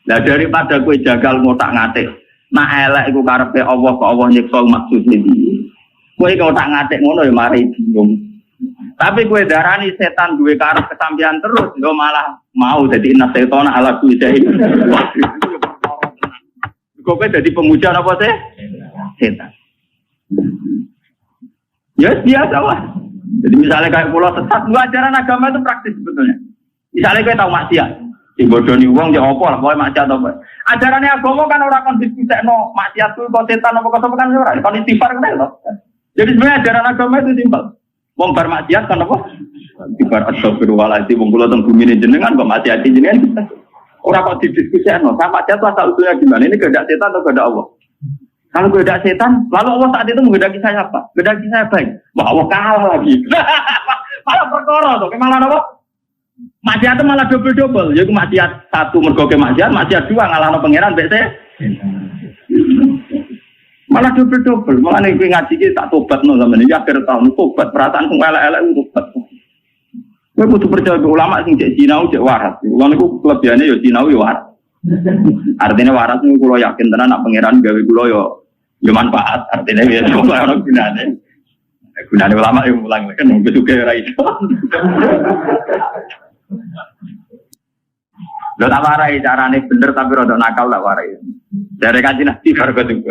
Lah daripada kowe jagal ngotak-ngatik, nak elek iku karepe Allah kok Allah nyiksa maksudne piye. Kowe ngotak-ngatik ngono ya mari bingung. Tapi kowe darani setan duwe karep kesampean terus, yo malah mau dadi inna setona ala kulli syai'in. Kowe dadi pemuja apa sih? Setan. Ya biasa lah. Jadi misalnya kayak pulau sesat, ajaran agama itu praktis sebetulnya. Misalnya kayak tahu maksiat, dibodoni uang ya apa lah, boleh maksiat apa. Ajarannya agama kan orang kan diskusekno maksiat itu kok setan apa kok kan ora, kan istighfar kan lho. Jadi sebenarnya ajaran agama itu simpel. Wong bar maksiat kan apa? Istighfar astagfirullahaladzim, wong kula teng bumi jenengan kok maksiat jenengan. Ora kok didiskusekno, sama maksiat asal usulnya gimana? Ini kehendak setan atau kehendak Allah? Kalau kehendak setan, lalu Allah saat itu menghendaki saya apa? Menghendaki saya baik. Wah, Allah kalah lagi. Malah perkara tuh, malah apa? Maksiat itu malah double-double. Yaitu maksiat satu mergo ke maksiat dua ngalahno pangeran mbek malah double-double. Malah nek ngaji iki tak tobatno sampeyan iki akhir tahun tobat perasaan sing elek-elek tobat. Kowe kudu percaya ke ulama sing cek sinau cek waras. Kulo niku kelebihane ya sinau ya waras. Artinya waras niku kulo yakin tenan nak pangeran gawe kulo ya manfaat. Artinya ya ora gunane. Gunane ulama yang mulang kan mung juga ora iso. Lho tak warai carane bener tapi rada nakal tak warai. Dari Kanjeng Nabi baru ketemu.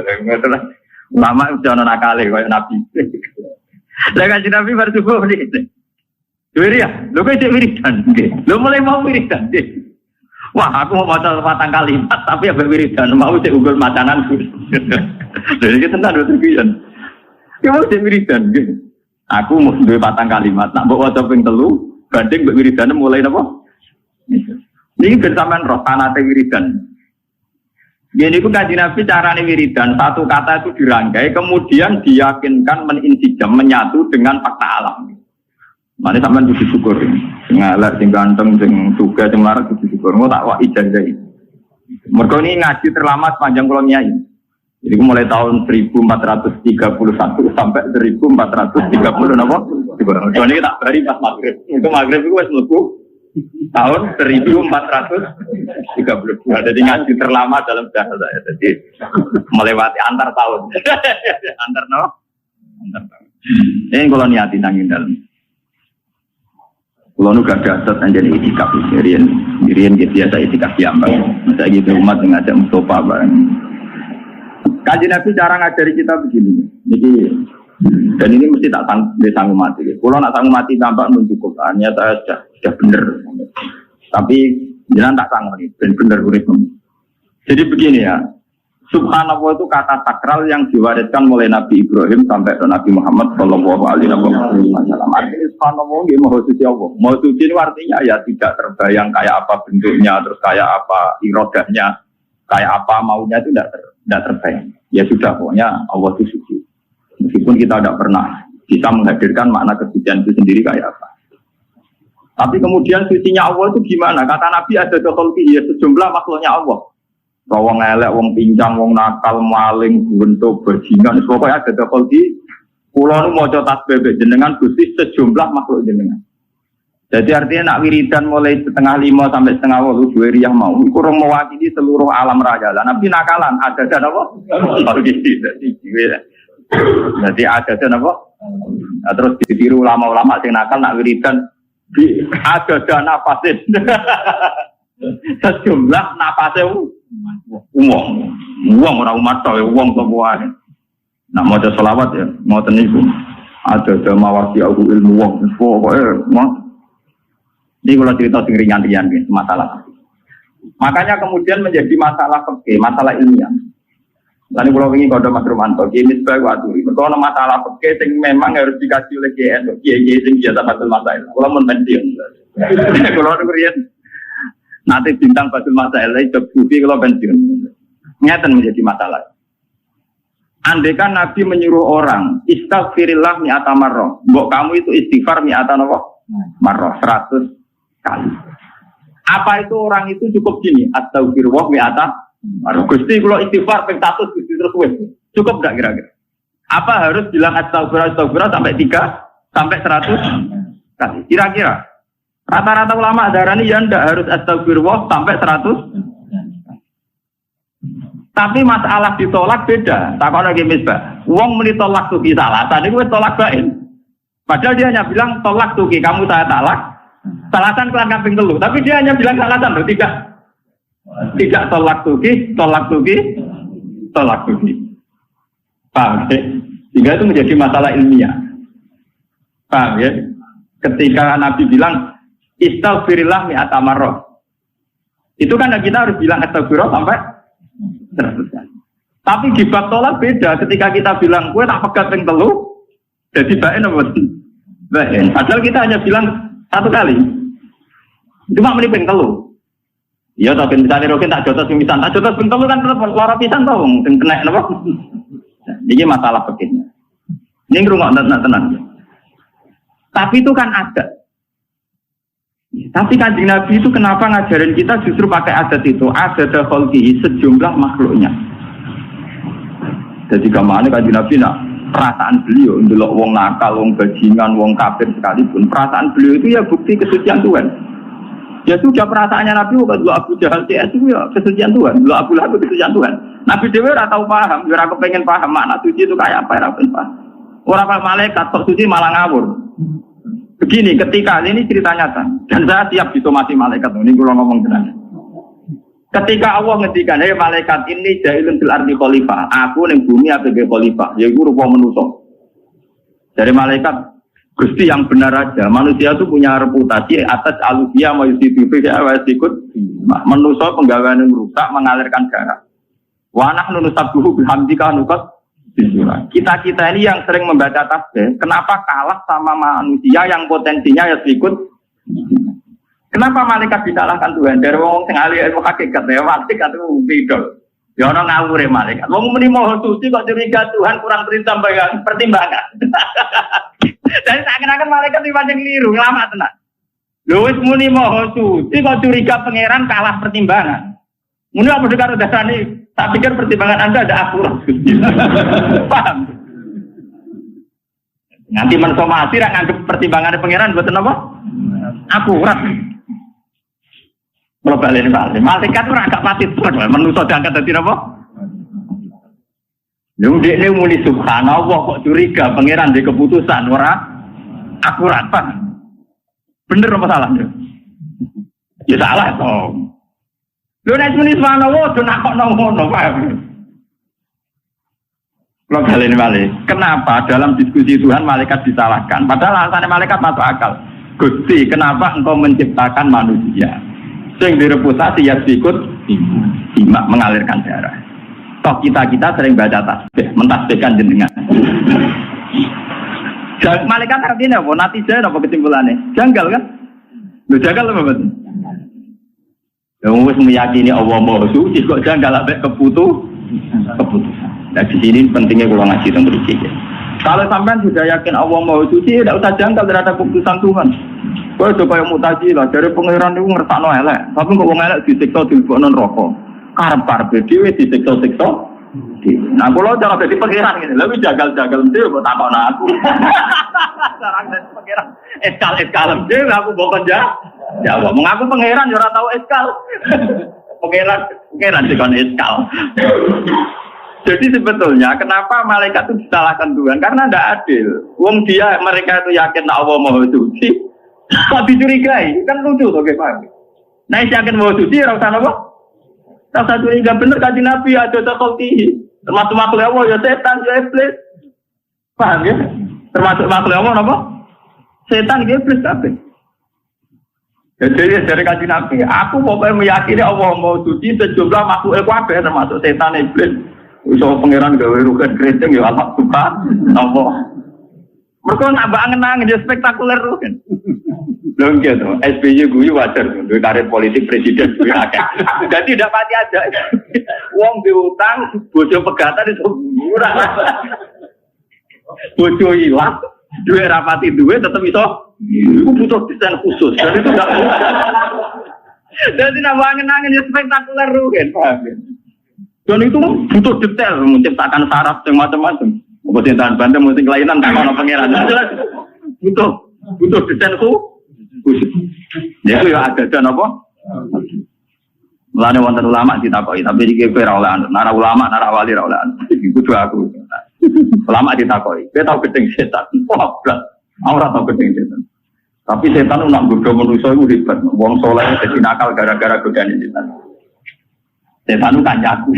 Ulama udah ana nakale koyo Nabi. Lah Kanjeng Nabi baru subuh iki. Diri ya, lho kok cek wiridan nggih. Lho mulai mau wiridan nggih. Wah, aku mau maca patang kalimat tapi ambek wiridan mau cek unggul macanan. Jadi kita tenan lho tujuan. Ki mau cek wiridan nggih. Aku mau duwe patang kalimat, nak mbok waca ping 3 banding mbek wiridan mulai napa? Niki ben sampean roh tanate wiridan. Gini ku Kanjeng Nabi carane wiridan, satu kata itu dirangkai kemudian diyakinkan meninsijam menyatu dengan fakta alam. Mane sampean kudu syukur. Sing elek, sing ganteng, sing sugih, sing larat kudu syukur. Engko tak wak ijazah. Mergo ini ngaji terlama sepanjang kula nyai. Jadi mulai tahun 1431 sampai 1430 napa? Mergo niki tak bari pas magrib. Itu magrib iku wis mlebu tahun 1432. Jadi ngaji terlama dalam sejarah saya. Jadi melewati antar tahun. Antar tahun. Ini kalau niati nangin dalam. Kalau nu gak dasar anjani itikaf Mirian gitu biasa itikaf siambang. Masa gitu umat ngajak Mustafa bareng. Kanjeng Nabi cara ngajari kita begini. Dan ini mesti tak sanggup mati. Kalau nak sanggup mati tampak mencukup. Hanya saya sudah benar. Tapi jangan tak sanggup nih. Benar urip. Jadi begini ya. Subhanallah itu kata sakral yang diwariskan mulai Nabi Ibrahim sampai ke Nabi Muhammad Shallallahu Alaihi Wasallam. Artinya Subhanallah ini maha suci Allah. Maha suci ini artinya ya tidak terbayang kayak apa bentuknya, terus kayak apa irodahnya, kayak apa maunya itu tidak terbayang. Ya sudah pokoknya Allah itu suci. Meskipun kita tidak pernah bisa menghadirkan makna kesucian itu sendiri kayak apa. Tapi kemudian sucinya Allah itu gimana? Kata Nabi ada ya sejumlah makhluknya Allah. Wong elek, wong pincang, wong nakal, maling, bentuk, bajingan, pokoknya ada double di pulau nu mau tasbih jenengan Gusti sejumlah makhluk jenengan. Jadi artinya nak wiridan mulai 4:30 sampai 5:30 dua riyah mau, itu orang mewakili seluruh alam raya. Nabi nakalan ada apa? Jadi ada apa? Nah, terus ditiru ulama-ulama yang nakal nak wiridan ada nafasin. Sejumlah napasnya uang orang umat tahu uang semua. Nak mau ada selawat ya, mau teniku ada mawasi aku ilmu uang pokoknya mau. Ini kalau cerita ringan-ringan masalah. Makanya kemudian menjadi masalah fikih, masalah ilmiah. Lalu kalau ingin kode Mas Romanto, ini sebagai waktu. Kalau masalah fikih yang memang harus dikaji oleh GN, GN yang biasa betul masalah. Kalau menpensiun, kalau kemudian nanti bintang Badul Masalah itu bukti kalau pensiun. Nyata menjadi masalah. Andaikan Nabi menyuruh orang istighfirillah mi'ata marrah. Mbok kamu itu istighfar mi'ata marrah 100 kali. Apa itu orang itu cukup gini? Astaghfirullah mi'ata marrah. Gusti kalau istighfar ping 100 Gusti terus wis. Cukup enggak kira-kira? Apa harus bilang astaghfirullah sampai 3 sampai 100 kali? Kira-kira Rata-rata ulama darani ya ndak harus astagfirullah sampai 100. Tapi masalah ditolak beda. Takon lagi misbah. Wong muni tolak tuki salasan itu tolak bain. Padahal dia hanya bilang tolak tuki kamu saya talak. Salasan kelan kaping 3. Tapi dia hanya bilang salasan loh, tidak tolak tuki. Paham ya? Sehingga itu menjadi masalah ilmiah. Paham ya? Ketika Nabi bilang istaghfirillah mi'ata marrah. Itu kan kita harus bilang astagfirullah sampai 100 kali. Tapi di bab tolak beda. Ketika kita bilang gue tak pegat ping 3, jadi bain apa? Bain. Padahal kita hanya bilang 1 kali. Cuma meni ping 3. Iya tapi misalnya rokin tak jotos ping pisan. Tak jotos ping 3 kan tetep lara pisan to wong sing kena napa? Ini masalah begini. Ini ngrungokno tenang. Tapi itu kan ada. Tapi Kanjeng Nabi itu kenapa ngajarin kita justru pakai adat itu? Adat kholqihi sejumlah makhluknya. Jadi kemana Kanjeng Nabi nak perasaan beliau ndelok wong nakal, wong bajingan, wong kafir sekalipun perasaan beliau itu ya bukti kesucian Tuhan. Ya sudah perasaannya Nabi bukan dulu Abu Jahal CS itu ya kesucian Tuhan, dulu Abu Lahab kesucian Tuhan. Nabi Dewi ora tahu paham, ora kepengen paham makna suci itu kayak apa, ora paham. Orang malaikat kok suci malah ngawur. Begini, ketika ini cerita nyata, dan saya siap disomasi malaikat. Ini kalau ngomong benar. Ketika Allah ngendikan, hei malaikat ini jahilun fil ardi khalifah. Aku ning bumi sebagai khalifah, yaitu rupa manusia. Dari malaikat, Gusti yang benar aja. Manusia itu punya reputasi atas alusia mayusidu ikut manusia penggawaan yang rusak mengalirkan darah. Wa nahnu nusabbihu bihamdika nuqat bisura. Kita ini yang sering membaca tasbih, kenapa kalah sama manusia yang potensinya ya ikut? Kenapa malaikat disalahkan Tuhan? Dari wong sing ahli ilmu hakikat ya malaikat itu beda. Ya ana ngawure malaikat. Wong muni maha suci kok curiga Tuhan kurang pertimbangan. Dan seakan-akan malaikat iki pancen keliru, ngelamat tenan. Lho wis muni maha suci kok curiga pangeran kalah pertimbangan. Muni apa karo dasane? Tak pikir pertimbangan Anda ada akurat. Paham? Nanti mensomasi rak nganggep pertimbangan pangeran mboten apa? Akurat. Kalau balik malaikat ora gak pati trek, manusa diangkat dadi apa? Lho dekne muni subhanallah kok curiga pangeran di keputusan ora akurat, Pak. Bener apa salah? Ya salah toh. Lho nek muni subhanallah do nakokno ngono, Pak. Kalau balik. Kenapa dalam diskusi Tuhan malaikat disalahkan? Padahal alasannya malaikat masuk akal. Gusti, kenapa engkau menciptakan manusia? Sing direputasi ya ikut imak mengalirkan darah. Toh kita sering baca tasbih, mentasbihkan jenengan. Malaikat artinya apa? Natijah apa kesimpulannya? Janggal kan? Lu janggal apa betul? Yang harus meyakini Allah Maha Suci kok janggal sampai keputusan. Nah di sini pentingnya kalau ngaji tentang berikir. Kalau sampean sudah yakin Allah Maha Suci, tidak usah janggal terhadap keputusan Tuhan. Kau coba yang mutajilah dari pangeran itu ngertakno elek, tapi kok wong elek disiksa dilebokno neraka. Karep dhewe disiksa-siksa. Nah, kalau cara jadi pangeran ngene, lha wis jagal-jagal mesti kok takokno aku. Sarang dadi pangeran. Eskal dhewe aku bokon jawab. Mung aku pangeran ya ora tau eskal. Pangeran dikon eskal. Jadi sebetulnya kenapa malaikat itu disalahkan Tuhan? Karena tidak adil. Wong mereka itu yakin Allah Maha Suci. Kok dicurigai? Kan lucu tuh Pak. Nah, yakin Maha Suci ora usah apa? Rasa curiga bener Kanjeng Nabi ada kholqihi. Termasuk makhluk Allah ya setan ya iblis. Paham ya? Termasuk makhluk Allah apa? Setan ya iblis kabeh. Jadi dari Kanjeng Nabi, aku pokoknya meyakini Allah Maha Suci sejumlah makhluk kabeh termasuk setan iblis. Iso pangeran gawe rugen keriting ya alhamdulillah. Allah. Mergo nak angen-angen ya spektakuler rugen. Lho gitu, SBY guyu wajar duwe karir politik presiden kuwi akeh. Jadi tidak pati aja. Wong diutang, bojo pegatan itu murah. Bojo ilang, duwe rapati duwe tetep iso. Iku butuh desain khusus. Jadi itu enggak. Jadi nak angen-angen ya spektakuler rugen, paham ya? Dan itu butuh detail menciptakan syarat yang macam-macam. Mungkin tahan bantu, mungkin kelainan tak ada pangeran. Butuh desain khusus. Itu ya ada dan apa? Mulane wonten ulama ditakoki, tapi iki kowe ora oleh anut. Nara ulama, nara wali ora oleh anut. Iki kudu aku. Ulama ditakoki, kowe tau gedeng setan. Wah, ora tau gedeng setan. Tapi setan nak godho manusa iku hebat. Wong saleh dadi nakal gara-gara godane setan. Setan kan jago.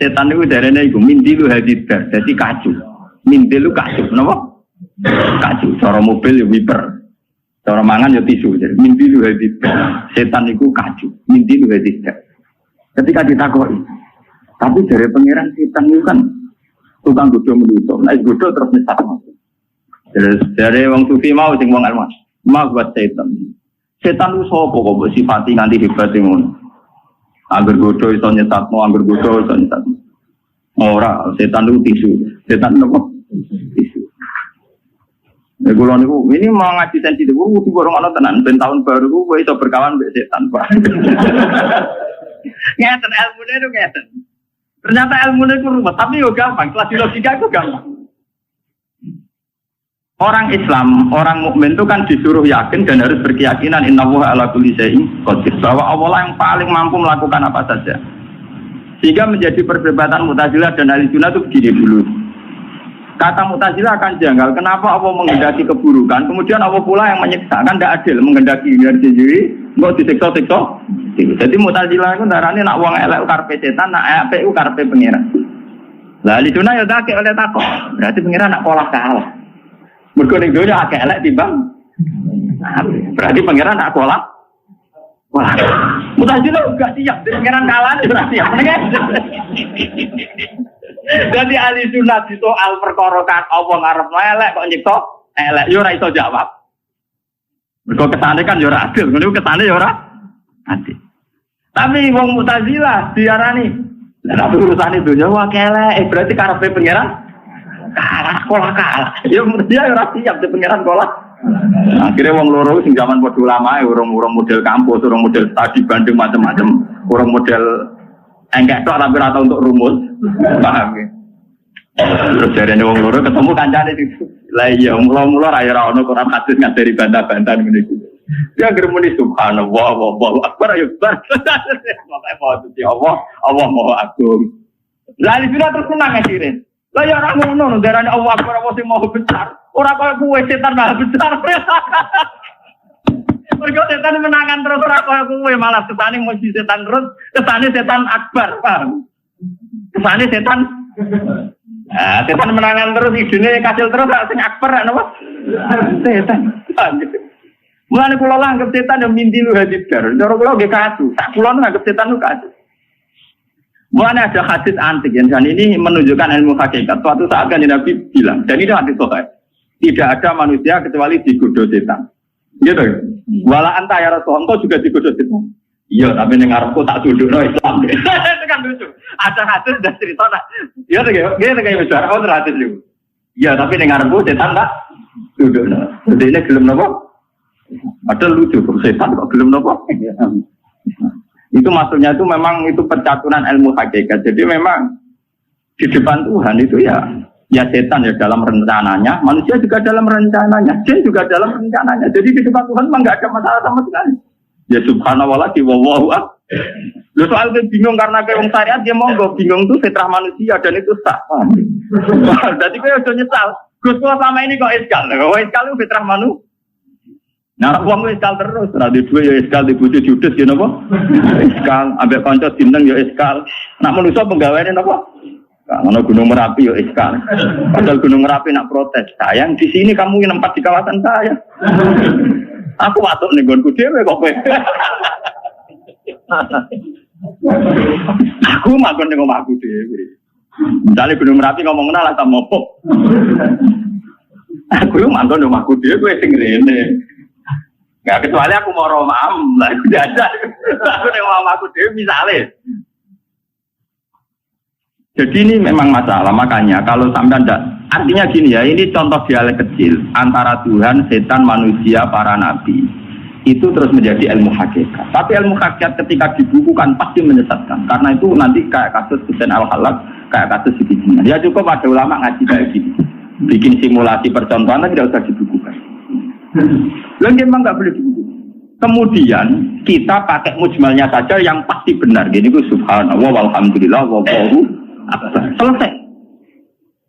Setan itu darahnya itu mindilu hadidar, jadi kacu. Mindilu kacu, kenapa? Kacu. Cara mobil ya wiper, cara mangan ya tisu. Jadi mindilu hadidar. Setan itu kacu, mindilu hadidar. Ketika ditakoi, tapi dari pangeran setan itu kan tukang godo menuso. Nah, godo terus nyesat. Dari wong sufi mau sing wong almas, mau buat setan. Setan itu sopo kok sifati nganti hebat ngono. Angger godo iso nyetatno, angger godo iso nyetatno. Ora, setan itu tisu. Setan apa? Tisu. Nek kula niku ini mau ngaji sensitif, kudu borong ana tenan ben tahun baru ku kowe iso berkawan mbek setan, Pak. Ngeten ilmune itu ngeten. Ternyata ilmune itu rumit, tapi yo gampang, kelas logika itu gampang. Orang Islam, orang mukmin itu kan disuruh yakin dan harus berkeyakinan innallaha ala kulli syai'in qadir, bahwa Allah yang paling mampu melakukan apa saja. Sehingga menjadi perdebatan Mu'tazilah dan Ahlussunnah itu begini dulu. Kata Mu'tazilah akan janggal, kenapa Allah menghendaki keburukan, kemudian Allah pula yang menyiksa, kan tidak adil menghendaki dari sendiri, enggak disiksa-siksa. Jadi Mu'tazilah itu darahnya nak wong elek karepe setan, nak apik karepe pangeran. Lah Ahlussunnah ya tak oleh takok, berarti pangeran nak pola kalah. Mergo ning donya akeh elek timbang. Berarti pangeran tak kolak. Wah. Mu'tazilah enggak siap, pangeran kalah ora siap. Jadi ahli sunnah itu soal perkara kan Allah ngarep elek kok nyiksa elek yo ora iso jawab. Mergo kesane kan yo ora adil, ngono kesane yo ora adil. Tapi wong Mu'tazilah diarani, lah urusane donya wae elek, berarti karepe pangeran kalah. Ya dia ora siap di pangeran kalah. Akhirnya wong loro sing zaman padha ulama, urung model kampus, urung model studi banding macam-macam, urung model enggak tok tapi ora tau untuk rumus. Paham ya? Terus jarene wong loro ketemu kancane itu. Lah iya mula-mula ra ora ono Quran hadis ngajari bantah-bantahan ngene iki. Dia germuni subhanallah wallahu akbar ya bar. Pokoke posisi Allah Maha Agung. Lah iki terus senang akhirnya. Lah ya ora ngono darane Allah akbar apa sing Maha besar. Ora kaya kuwe setan maha besar. Mergo setan menangan terus ora kaya kuwe malah kesane muji setan terus, kesane setan akbar, paham? Kesane setan setan menangan terus idene kasil terus sing akbar napa? Setan. Mulane kula anggap setan yo mindilu hadidar. Cara kula nggih kadu. Sak kula anggap setan ku kadu. Mulane ada hadis antik dan ini menunjukkan ilmu hakikat. Suatu saat kan Nabi bilang, dan ini hadis sahih. Tidak ada manusia kecuali digoda setan. Gitu. Wala anta ya Rasul, engkau juga digoda setan. Iya, tapi ning ngarepku tak dudukno Islam. Itu kan lucu. Ada hadis dan cerita nak. Iya to, nggih kayak bicara oh hadis itu. Iya, tapi ning ngarepku setan tak dudukno. Jadi ini gelem napa? Padahal lucu kok setan kok gelem napa? Itu maksudnya itu memang itu percaturan ilmu hakikat. Jadi memang di depan Tuhan itu ya setan ya dalam rencananya, manusia juga dalam rencananya, jin juga dalam rencananya. Jadi di depan Tuhan memang nggak ada masalah sama sekali. Ya subhanallah lagi wallahu akbar. Lu soal bingung karena kayak wong syariat dia monggo bingung tuh fitrah manusia dan itu sah. Jadi kayak udah nyesal. Gus selama ini kok iskal. Kok iskal itu fitrah manusia. Nah, wong iskal terus, radio dua ya iskal, di bojo judes ya napa? Iskal, ambek kanca dineng ya iskal. Nak manusa penggaweane napa? Ana Gunung Merapi ya iskal. Padahal Gunung Merapi nak protes. Sayang di sini kamu yang nempat di kawasan saya. Aku watuk ning nggonku dhewe kok kowe. Aku manggon ning omahku dhewe. Misale Gunung Merapi ngomong ngono lah sama opo. Aku manggon ning omahku dhewe kowe sing rene. Nggak kecuali aku mau romam, lah aku jajan. Aku nengok aku deh misalnya. Jadi ini memang masalah, makanya kalau sampai ada artinya gini ya, ini contoh dialek kecil antara Tuhan, setan, manusia, para nabi. Itu terus menjadi ilmu hakikat. Tapi ilmu hakikat ketika dibukukan pasti menyesatkan. Karena itu nanti kayak kasus Husain Al-Halak, kayak kasus Sidikinan. Ya cukup ada ulama ngaji kayak gini. Bikin simulasi percontohan tidak usah dibukukan. Lalu memang nggak boleh dibukukan. Kemudian kita pakai mujmalnya saja yang pasti benar. Gini gue subhanallah walhamdulillah wallahu akbar. Selesai.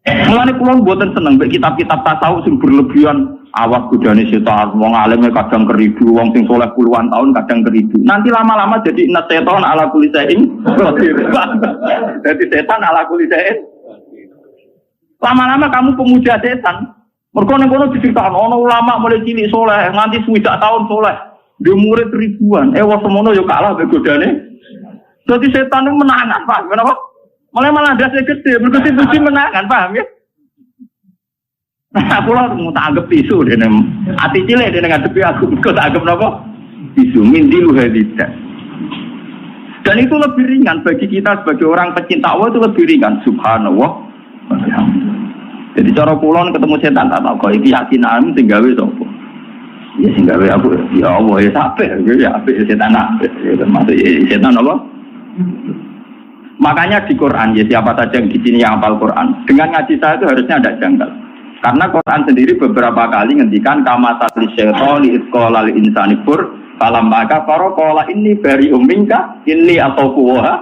Mulane kula mboten seneng mek kitab-kitab tasawuf sing berlebihan awas godane setan, wong alim kadang keridu, wong sing soleh puluhan tahun kadang keridu. Nanti lama-lama jadi setan ala kulli syai'in. Jadi setan ala kulli syai'in. Lama-lama kamu pemuja setan. Mergo ning kono diceritakno ana ulama mulai cilik soleh, nganti 20 tahun soleh. Dia murid ribuan. Wah semono yo kalah mek godane. Dadi setan itu menangan, Pak. Kenapa? Malah dasi gede, mergo sing menangan, paham ya? Aku lah mau tak anggap isu dene. Ati cilik dene ngadepi aku kok tak anggap napa? Isu mindilu hadidah. Dan itu lebih ringan bagi kita sebagai orang pecinta Allah, itu lebih ringan. Subhanallah. Jadi cara kula ketemu setan tak kok iki yakinan sing gawe sapa? Ya sing gawe aku ya Allah ya sampe ya apik setan apik. Ya termasuk setan apa? Makanya di Quran ya siapa saja yang di sini yang hafal Quran dengan ngaji saya itu harusnya ada janggal. Karena Quran sendiri beberapa kali ngendikan kama tali syaitani isqala lil insani fur falam maka qala inni bari umminka inni ataquha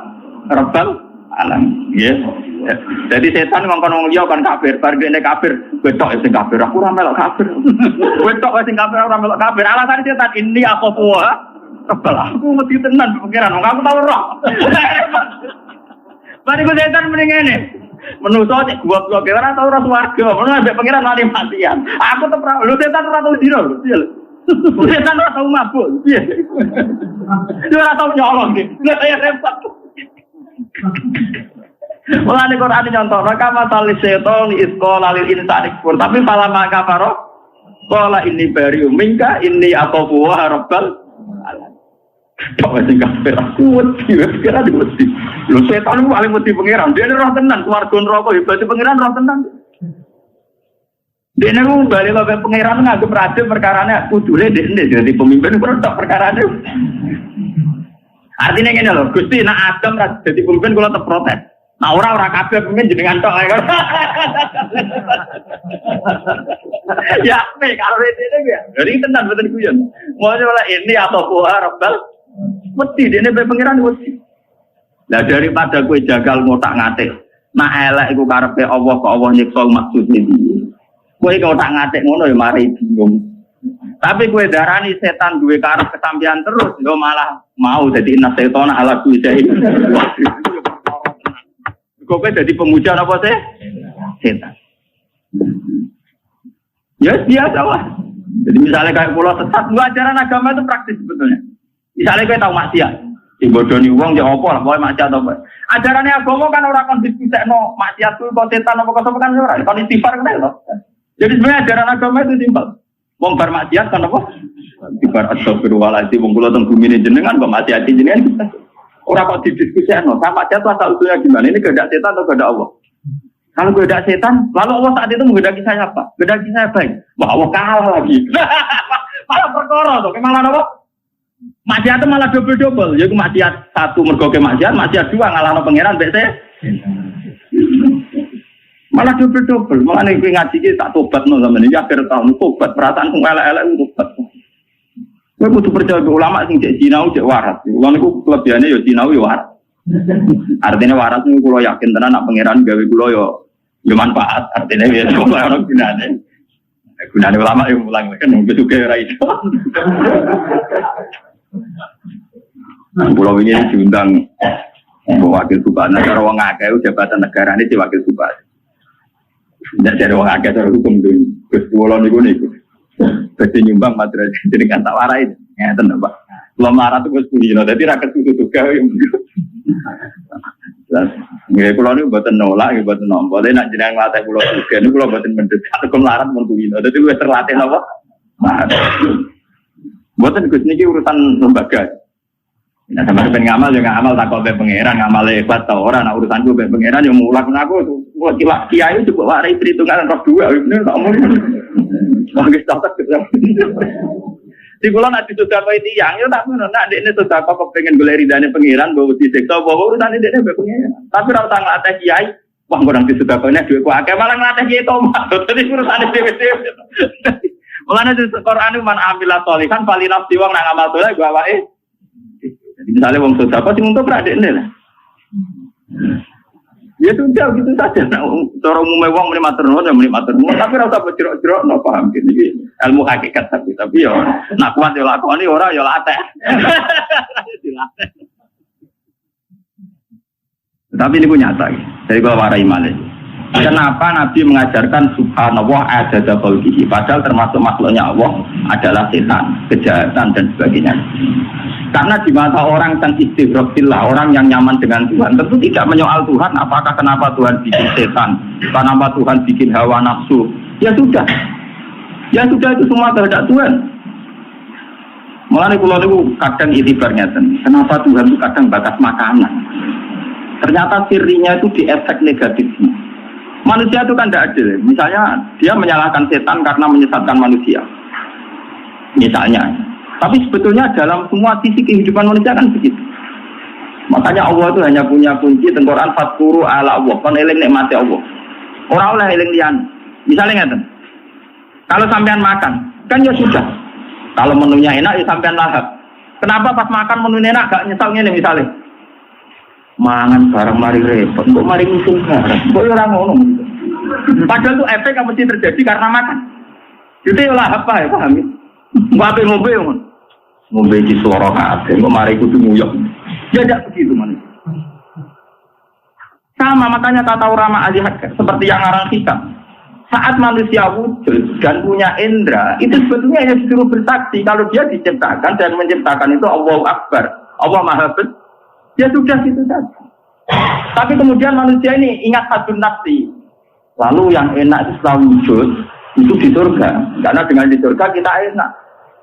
rabbal alam. Ya. Jadi setan ngongkon wong liya kan kafir, bar dene kafir, wetok sing kafir aku ora melok kafir. Wetok sing kafir ora melok kafir. Alasane setan inni ataquha rabbal aku mesti tenan pikiran wong aku tau roh. Bari ku setan mending ngene. Menuso cek gua ora tau ora swarga, ngono ambek pangeran mati matian. Aku tetep lho setan ora tau dino lho, piye lho. Setan ora tau mabuk, piye. Dia ora tau nyolong iki. Lha saya repot. Mulane Quran nyontono kama tali setan isqala lil insani kufur, tapi pala maka faro qala inni bari'um minka inni aqu wa rabbal alamin. Kok sing kafir aku wedi kira wedi. Lho setan ku paling wedi pangeran. Dene roh tenan swarga neraka hebat pangeran roh tenan. Dene ku bali kok pangeran nganggep rade perkarane kudune dekne dadi pemimpin produk perkarane. Artinya ngene lho, Gusti nek Adam ra dadi pemimpin kula tetep protes. Nah ora kabeh pemimpin jenengan tok ae. Ya, nek karo dene ya. Jadi tenan mboten guyon. Mau ora ini atau kuah rabbal wedi dene pe pangeran wedi. Lah daripada kowe jagal ngotak ngatik, nak elek iku karepe Allah kok Allah nyiksa maksude piye. Kowe kok tak ngatik ngono ya mari bingung. Tapi kowe darani setan duwe karep kesampean terus yo malah mau dadi nasetan ala kuwi. Kowe dadi pemuja apa sih? Setan. Ya biasa lah. Jadi misalnya kayak pulau sesat, ajaran agama itu praktis sebetulnya. Misalnya kayak tahu maksiat, dibodoni uang ya apa lah, boleh maksiat apa. Ajarannya agama kan orang kon diskusekno maksiat itu kok setan apa kok kan ora, kon istighfar kan lho. Jadi sebenarnya ajaran agama itu simpel. Wong bar maksiat kan apa? Istighfar astagfirullahaladzim, wong kula teng bumi jenengan kok maksiat jenengan. Ora kok didiskusekno, sama maksiat asal usulnya gimana? Ini kehendak setan atau kehendak Allah? Kalau kehendak setan, lalu Allah saat itu menghendaki saya apa? Menghendaki saya baik. Wah, Allah kalah lagi. Malah perkara tuh, malah apa? Maksiat itu malah double-double. Yaitu maksiat satu mergo ke maksiat dua ngalahno pangeran mbek saya. Malah double-double. Malah nek ngaji iki tak tobatno sampeyan iki akhir tahun tobat perasaan sing elek-elek tobat. Kowe kudu percaya ulama sing cek sinau cek waras. Wong niku kelebihane ya sinau ya waras. Artinya waras niku kula yakin tenan nak pangeran gawe kula ya manfaat. Artinya ya ora gunane. Gunane ulama yang mulang kan mung juga ora iso. Pulau ini diundang wakil bupati cara wong akeh jabatan negara ini di wakil bupati. Ndak dari wong akeh cara hukum Gus Pulau niku. Dadi nyumbang madrasah jenengan tak warai. Ngeten Pak. Kalau marah tuh Gus Pulau dadi ra ketutu gawe. Nggih kula niku mboten nolak, nggih mboten nampa. Nek jenengan nglatih kula juga niku kula mboten mendhet. Hukum larat mun kuwi. Dadi luwih terlatih napa? Mboten Gus niki urusan lembaga. Nah sampe ben ngamal yo ngamal tak kok pangeran, ngamal hebat ta ora nek urusanku ben pangeran yo mulak aku kok kiai coba warai perhitungan roh dua bener tak omong. Wis tak di kula nek disodakoi tiyang yo tak ngono nek dekne sedekah kok pengen golek ridane pangeran mbok disiksa apa urusane dekne mbek pangeran. Tapi ora usah nglatih kiai, wah ngurang disodakone dhuwitku akeh malah nglatih kiai tomat. Dadi urusane dhewe-dhewe. Mulane di Quran man amila sholihan falinafsi wong nang amal saleh gua awake Jadi misalnya wong sedekah sing untuk pradekne lah. Ya sudah gitu saja. Nah, cara umumnya wong muni matur nuwun ya muni matur nuwun, tapi ora usah jerok-jerok no paham iki ilmu hakikat tapi yo nak kuat yo lakoni ora yo latek. Tapi ini pun nyata. Dari kalau warai malih. Kenapa Nabi mengajarkan subhanallah ada khalqihi padahal termasuk makhluknya Allah adalah setan, kejahatan dan sebagainya. Karena di mata orang yang istighraqillah, orang yang nyaman dengan Tuhan, tentu tidak menyoal Tuhan apakah kenapa Tuhan bikin setan, kenapa Tuhan bikin hawa nafsu. Ya sudah. Ya sudah itu semua kehendak Tuhan. Mulane kula niku kadang itibarnya kenapa Tuhan itu kadang batas makanan. Ternyata sirinya itu di efek negatifnya. Manusia itu kan tidak adil. Misalnya dia menyalahkan setan karena menyesatkan manusia. Misalnya. Tapi sebetulnya dalam semua sisi kehidupan manusia kan begitu. Makanya Allah itu hanya punya kunci Quran fatkuru ala Allah. Kon eling nikmati Allah. Orang oleh eling liyan. Misalnya ngeten. Kalau sampean makan, kan ya sudah. Kalau menunya enak ya sampean lahap. Kenapa pas makan menunya enak gak nyesal ngene misalnya? Mangan barang mari repot, kok mari ngusung barang, kok ora ngono. Padahal itu efek yang mesti terjadi karena makan. Jadi olah apa ya paham ya? Ngombe ngombe ngono. Ngombe di suara kabeh, kok mari kudu nguyok. Ya tidak begitu manusia. Sama makanya tata urama alihat seperti yang arang hikam. Saat manusia wujud dan punya indera, itu sebetulnya hanya disuruh bersaksi kalau dia diciptakan dan menciptakan itu Allahu Akbar, Allah Maha Besar. Ya sudah gitu saja. Tapi kemudian manusia ini ingat hadun nafsi. Lalu yang enak itu setelah wujud itu di surga. Karena dengan di surga kita enak.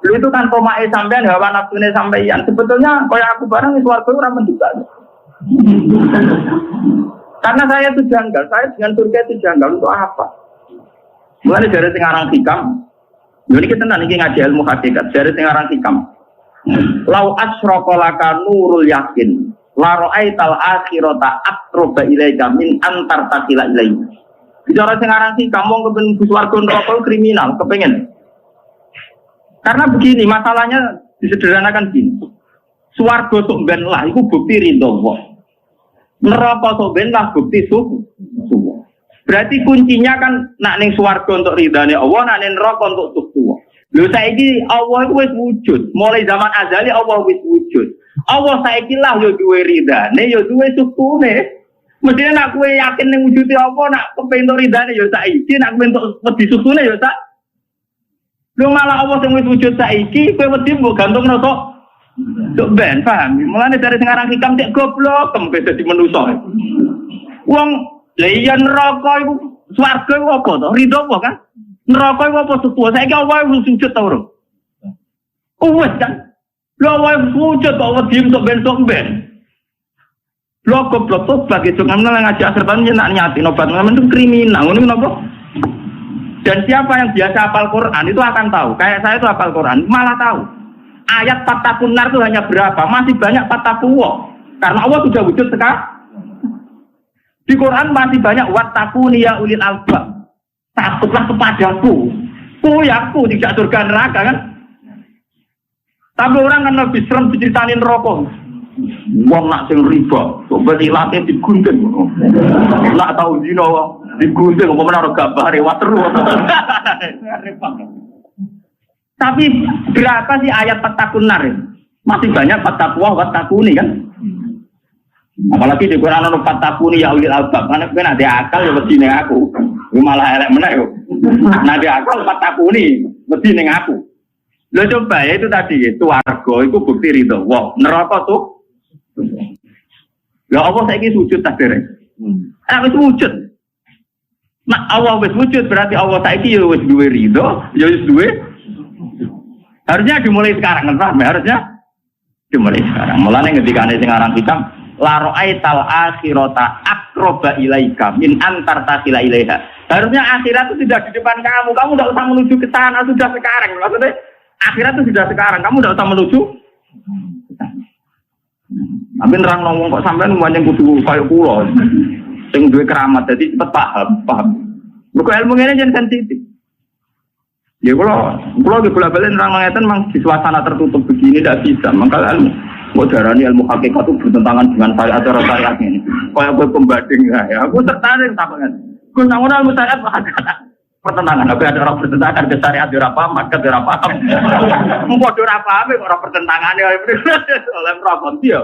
Lu itu kan komae sampean hawa nafsunya sampean. Sebetulnya kayak aku barang di surga orang menduga. Karena saya itu janggal. Saya dengan surga itu janggal untuk apa? Mulai dari Singarang Hikam. Jadi kita nanti ngaji ilmu hakikat. Dari Singarang Hikam. Lau asyraka laka nurul yakin. La ra'aital akhirata aqraba ilaika min antar takila ilaika. Bicara sing aran sing kamu kepen swarga neraka kriminal, kepengen. Karena begini, masalahnya disederhanakan gini. Swarga sok ben lah iku bukti ridho Allah. Neraka sok ben lah bukti suhu. Berarti kuncinya kan nak ning swarga untuk ridane Allah, nak ning neraka untuk suhu. Lho saiki Allah iku wis wujud, mulai zaman azali Allah wis wujud. Allah saiki lah yo duwe ridane, yo duwe sukune. Mestine nak kowe yakin ning wujude apa, nak kepentok ridane yo saiki, nak kepentok wedi sukune yo sak. Lho malah Allah sing wis wujud saiki, kowe wedi mbok gantungno tok. Tok ben paham. Mulane dari sing aran hikam cek goblok, kempe dadi manusa. Wong lha iya neraka iku swarga iku apa to? Ridho apa kan? Neraka iku apa suku? Saiki Allah wis wujud ta ora? Wis kan? Lho wae wujud kok wedi untuk bentuk ben. Lho goblok to sebagai jangan ngaji asratan nyenak nyati obat itu kriminal. Ngono kenapa? Dan siapa yang biasa hafal Quran itu akan tahu. Kayak saya itu hafal Quran, malah tahu. Ayat fatakun nar itu hanya berapa? Masih banyak fatakuwa. Karena Allah sudah wujud sekarang. Di Quran masih banyak wattaquni ya ulil albab. Takutlah kepadaku. Aku tidak surga neraka kan? Tapi orang kan lebih serem diceritain rokok. Wong nak sing riba, coba dilatih digunting. Nak tahu dino digunting, apa menaruh gambar lewat terus. Tapi berapa sih ayat fatakun nar? Masih banyak fatakwa, fatakuni kan? Apalagi di Quran ada fatakuni ya ulil albab. Karena kan ada akal ya wedi ning aku. Malah elek meneh yo. Nah ada akal fatakuni wedi ning aku. Lo coba ya itu tadi warga itu bukti ridho. Wow, neraka tuh. Ya Allah saiki wujud tak dereng. Wis wujud. Nah Allah wis wujud berarti Allah saiki ya wis duwe ridho, ya wis duwe. Harusnya dimulai sekarang kan, harusnya dimulai sekarang. Mulane ketika sing aran hitam la ra'aital akhirata aqraba ilaika min antar tasila ilaiha. Harusnya akhirat itu sudah di depan kamu. Kamu enggak usah menuju ke sana, sudah sekarang. Maksudnya akhirat itu sudah sekarang, kamu tidak usah menuju. Tapi nerang ngomong kok sampean banyak kudu kaya kula. Sing duwe keramat jadi cepet paham. Buku ilmu ngene jan sensitif. Ya kula ge bola-bali nerang ngeten mang di suasana tertutup begini tidak bisa. Maka ilmu Kok darani ilmu hakikat itu bertentangan dengan syariat ini. Kayak gue pembanding ya. Aku tertarik sama kan. Gue nangun ilmu syariat pertentangan. Tapi ada orang bertentangan ke syariat di apa, market di apa. Mengkodoh apa, orang pertentangannya oleh merokok dia.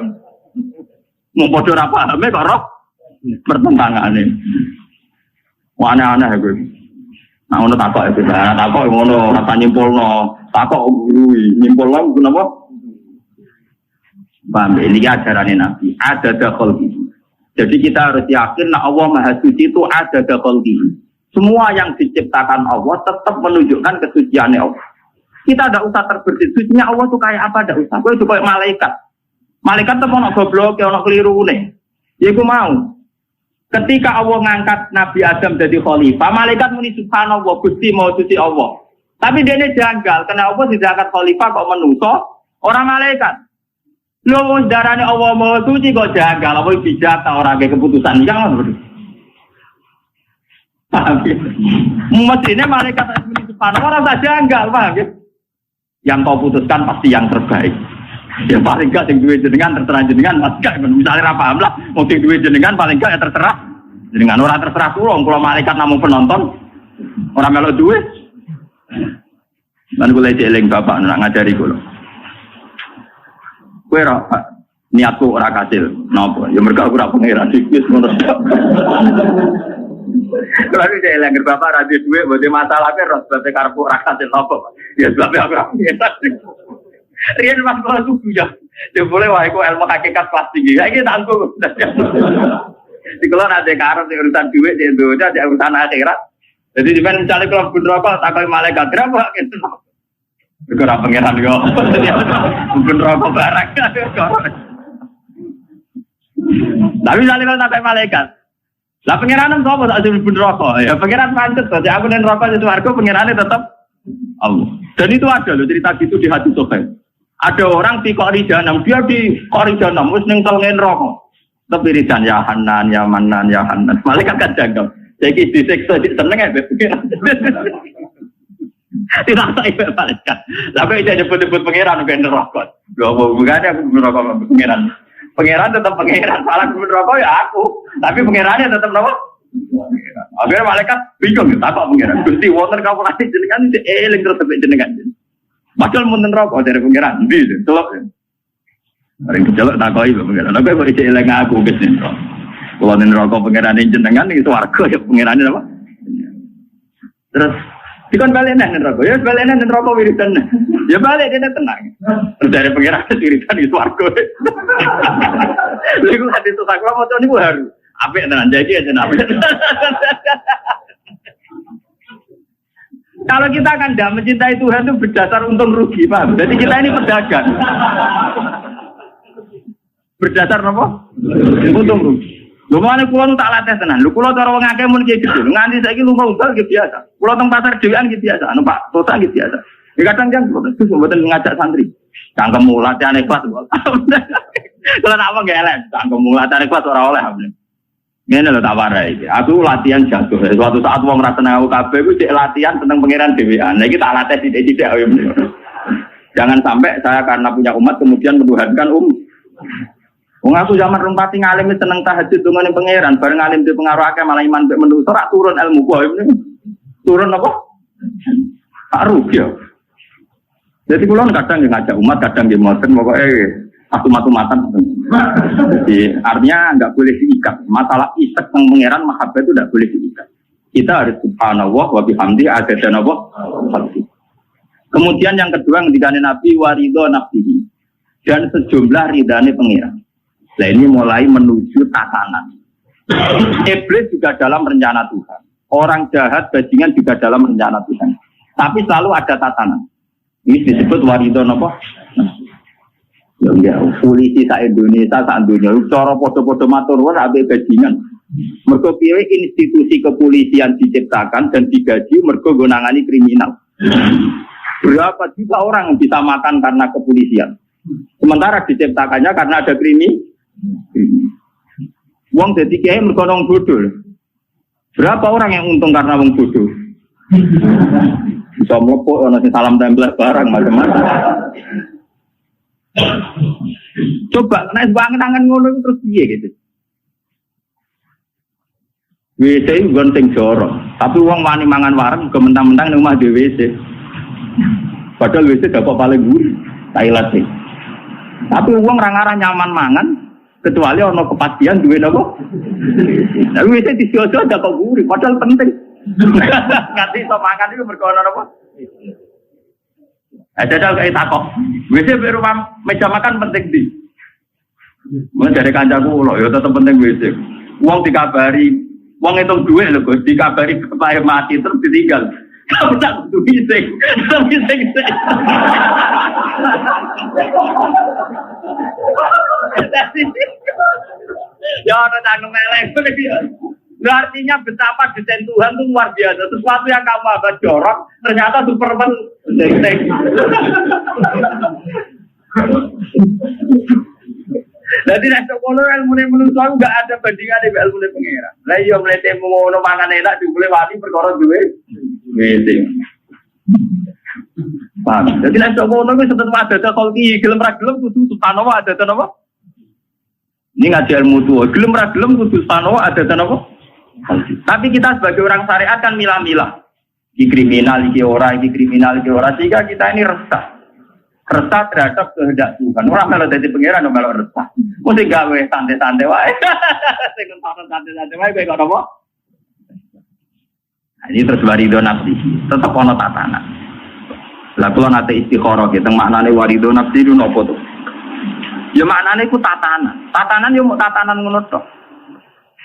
Mengkodoh apa, kok roh pertentangannya. Wah aneh-aneh gue. Nah, ono takok itu, takok ngono rasa nyimpulno, takok nyimpulno kenapa? Paham, ini ajaran Nabi, ada dakhal gitu. Jadi kita harus yakin nah Allah Maha Suci itu ada dakhal gitu. Semua yang diciptakan Allah tetap menunjukkan kesuciannya Allah. Kita tidak usah terbersih, sucinya Allah itu kayak apa, tidak usah. Kau itu kayak malaikat. Malaikat itu mau goblok, mau keliru nih. Ya aku mau. Ketika Allah ngangkat Nabi Adam jadi khalifah, malaikat muni subhanallah, Gusti mau suci Allah. Tapi dia ini janggal, karena Allah diangkat khalifah kok menungso orang malaikat. Loh, darahnya Allah mau suci kok janggal, apa bijak orang kayak keputusan yang betul. Paham ya? Mestinya malaikat muni subhanallah orang tak janggal, paham ya? Yang kau putuskan pasti yang terbaik. Ya paling enggak sing duwe jenengan terserah jenengan Mas gak misalnya ra paham lah wong sing duwe jenengan paling enggak ya terserah jenengan ora terserah kula malaikat namung penonton ora melok duwe lan kula eling bapak nak ngajari kula kowe ora niatku ora kasil napa ya mergo aku ora pangeran iki ngono kalau aku eling bapak ra duwe bote masalah ke ros bapak karepku ora kasil napa ya sebab aku ora Rian mas kalau suku ya, dia boleh wah aku ilmu hakikat kelas tinggi, kayak gitu tanggung. Di kalau ada karena di urusan duit di Indonesia, di urusan akhirat. Jadi di mana misalnya kalau benerapa tak kau malaikat berapa gitu. Berapa pangeran kau, benerapa barang. Tapi misalnya kalau tak kau malaikat, lah pangeran apa tak jadi benerapa? Ya pangeran pancet, jadi aku dan neraka itu warga pangerannya tetap Allah. Dan itu ada loh cerita gitu di hadis Sahih. Ada orang di Qorijanam, dia di Qorijanam, terus nengtelin rokok. Tapi rijan ya Hanan, ya Manan, ya Hanan. Malaikat kan janggal. Jadi disiksa, seneng ya. Tidak tak ibarat malaikat. Tapi dia nyebut-nyebut pangeran bukan rokok. Bukan aku rokok pangeran. Pangeran tetap pangeran. Malah rokok ya aku. Tapi pangerannya tetap rokok. Akhirnya malaikat bingung. Tak kok pangeran. Gusti wonten kalkulasi jenengan itu eling terus sampai jenengan. Padahal munten rokok dari pengiran, di celok. Hari kecelok tak kau ibu pengiran. Aku boleh celeng aku kesini. Kalau nih rokok pengiran ini jenengan itu warga ya pengiran ini apa? Terus, dikon balik nih rokok. Ya balik nih rokok wiridan. Ya balik dia tenang. Terus dari pengiran wiridan itu warga. Lalu hati itu tak kalau mau ini baru. Apa yang tenang jadi aja nabi. Kalau kita kan tidak mencintai Tuhan itu berdasar untung rugi, paham? Jadi kita ini pedagang. Berdasar apa? Untung rugi. Lu mana pulau tak latih tenan. Lu pulau cara wong akeh mun iki gitu. Nganti saiki lu ngundal gitu biasa. Pulau teng pasar dhewean gitu biasa. Anu Pak, total gitu biasa. Ya kadang itu mboten ngajak santri. Cangkemmu latihan ikhlas. Kalau nak apa enggak elek, cangkemmu latihan ikhlas ora oleh. Ngene lho tak warai iki. Aku latihan jatuh. Suatu saat wong ra tenang kabeh ku cek latihan tentang pangeran dhewean. Lah iki tak latih sithik-sithik ayo. Jangan sampai saya karena punya umat kemudian menuhankan Wong aku zaman rumpati ngalim seneng tahajud dongane pangeran, bareng ngalim di pengaruh akeh malah iman mek menungso ora turun ilmu ku ini. Turun apa? Tak rugi ya. Jadi kula kadang ngajak umat, kadang nggih mboten pokoke matu-matan. Jadi artinya enggak boleh diikat. Masalah isak yang pangeran mahabbah itu enggak boleh diikat. Kita harus subhanallah wa bihamdi adada Allah. Kemudian yang kedua ketika Nabi waridho nafsihi dan sejumlah ridhane pangeran. Nah ini mulai menuju tatanan. Iblis juga dalam rencana Tuhan. Orang jahat bajingan juga dalam rencana Tuhan. Tapi selalu ada tatanan. Ini disebut waridho apa? Ya, polisi sa Indonesia, sa dunia, cara podo-podo matur ora abe bajingan. Mergo piye institusi kepolisian diciptakan dan digaji mergo nangani kriminal. Berapa juta orang yang bisa makan karena kepolisian. Sementara diciptakannya karena ada kriminal. Wong dadi kiai mergo wong bodoh. Berapa orang yang untung karena wong bodoh? Bisa mlepok ana sing salam tempel barang macam-macam. Coba nek angen-angen ngono iku terus piye gitu. WC itu bukan sing jorok, tapi uang wani mangan warung ke mentang-mentang di rumah di WC. Padahal WC dapat paling gurih, Thailand sih. Tapi uang rangaran nyaman mangan, kecuali ono kepastian duwe nopo. Nah WC di sio-sio dapat gurih, padahal penting. Nganti iso makan itu mergo ono nopo. Jajal kayak takok, WC di rumah meja makan penting di. Mun dari kancaku lho, ya tetep penting WC. Uang dikabari wong itu duit lho Gus, dikabari kepala mati terus ditinggal. Kamu tak butuh bising. Ya orang tak ngemeleng. Artinya betapa desain Tuhan itu luar biasa. Sesuatu yang kamu agak jorok, ternyata Superman. Jadi nek sekolah ilmu manusia enggak ada bandingan dengan ilmu pengira. Lah iya mlete ngono mangan enak dibule wani perkara duwe. Wete. Paham. Jadi nek sekolah wis tetep ada kalki gelem ra gelem kudu subhanallah ada napa? Ini ngaji ilmu tuh, gelem ra gelem kudu subhanallah ada napa? Tapi kita sebagai orang syariat kan milah-milah. Di kriminal iki ora, iki kriminal iki ora, sehingga kita ini resah. Resah terhadap kehendak Tuhan. Orang kalau jadi pangeran kalau resah. Mesti gawe santai-santai wae. Sing santai-santai wae kowe kok apa? Ini terus warido nafsi. Tetap ono tatanan. Lah kula nate istikharah ki teng maknane warido nafsi itu napa to? Ya maknane iku tatanan. Tatanan yo mung tatanan ngono tok.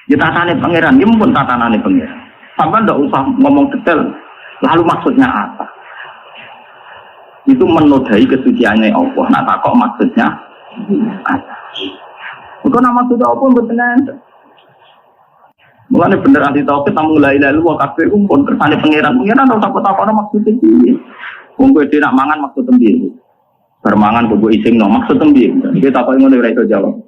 Ya tatane pangeran, ya mumpun tatanane pangeran. Sampai ndak usah ngomong detail. Lalu maksudnya apa? Itu menodai kesuciannya Allah. Nah, tak kok maksudnya? Itu nama maksudnya apa? Benar. Mulanya bener anti tauhid, namun la ilaha illallah kabeh pun kersane pangeran. Pangeran ora takut-takut maksudnya piye. Wong kowe nak mangan maksud tembe. Bermangan kok ising no maksud tembe. Iki tak kok ngono ora iso jawab.